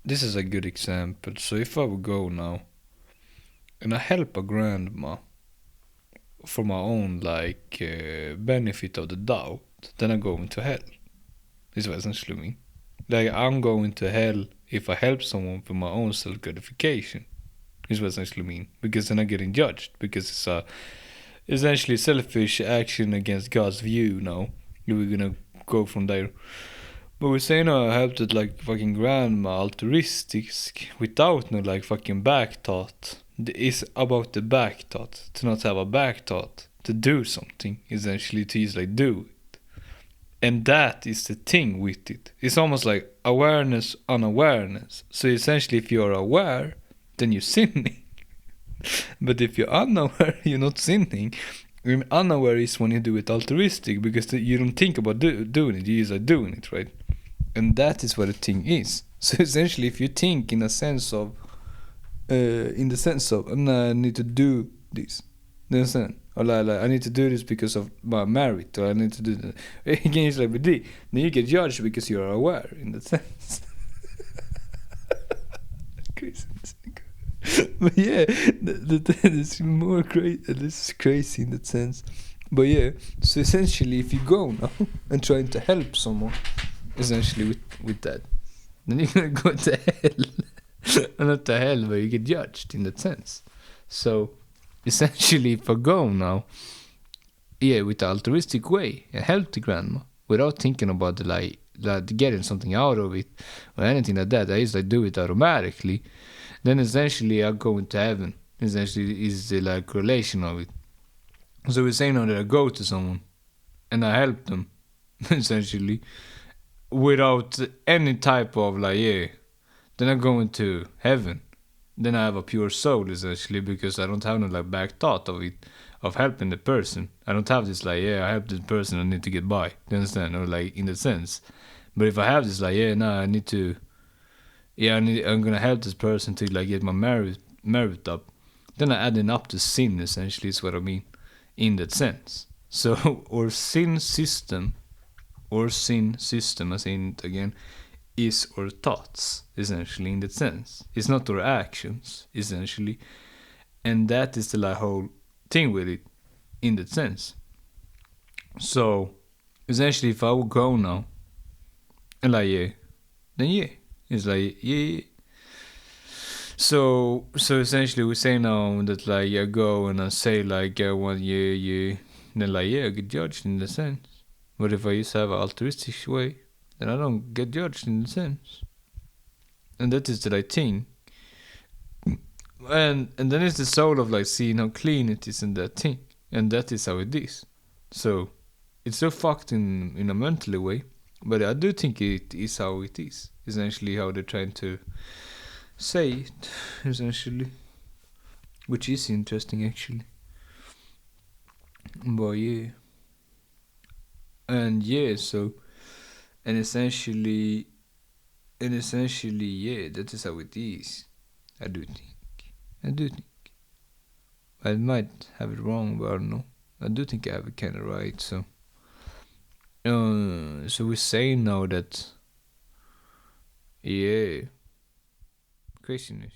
this is a good example. So if I would go now and I help a grandma for my own benefit of the doubt, then I'm going to hell. This is what essentially mean. Like I'm going to hell if I help someone for my own self gratification. Is what essentially mean, because then I'm getting judged because it's a essentially selfish action against God's view. Now we're gonna go from there. But we're saying I helped it like fucking grandma altruistic without no like fucking back thought. It's about the back thought, to not have a back thought, to do something, essentially to just like do it. And that is the thing with it. It's almost like awareness, unawareness. So essentially if you're aware, then you're sinning. But if you're unaware, you're not sinning. And unaware is when you do it altruistic because you don't think about doing it, you just are doing it, right? And that is what the thing is. So essentially, if you think in the sense of, I need to do this, you understand? Or like, I need to do this because of my merit, or I need to do that. Again, it's like with D. Then you get judged because you're aware in that sense. Craziness. But yeah, that is more crazy. This is crazy in that sense. But yeah, so essentially, if you go now and trying to help someone, essentially with that, then you're gonna go to hell. Not to hell, where you get judged in that sense. So essentially, if I go now, yeah, with the altruistic way and help the grandma without thinking about the like getting something out of it or anything like that, I just like do it automatically. Then essentially I go into heaven. Essentially is the like relation of it. So we're saying now that I go to someone and I help them, essentially, without any type of then I go into heaven. Then I have a pure soul essentially because I don't have no like back thought of it, of helping the person. I don't have this I help this person, I need to get by. You understand? Or like in the sense. But if I have this I need to I'm gonna help this person to like get my merit up. Then I adding up the sin essentially is what I mean in that sense. So our sin system, as in it again, is our thoughts essentially in that sense. It's not our actions essentially, and that is the like whole thing with it in that sense. So essentially, if I would go now and then it's like So essentially we say now that like I go and I say like I want then like I get judged in the sense. But if I just have an altruistic way, then I don't get judged in the sense. And that is the like thing. And then it's the soul of like seeing how clean it is in that thing. And that is how it is. So it's so fucked in a mentally way. But I do think it is how it is. Essentially how they're trying to say it, essentially. Which is interesting actually. But yeah. And yeah, so and essentially yeah, that is how it is. I do think. I might have it wrong, but I don't know. I do think I have it kinda right, so so we say now that yeah, craziness.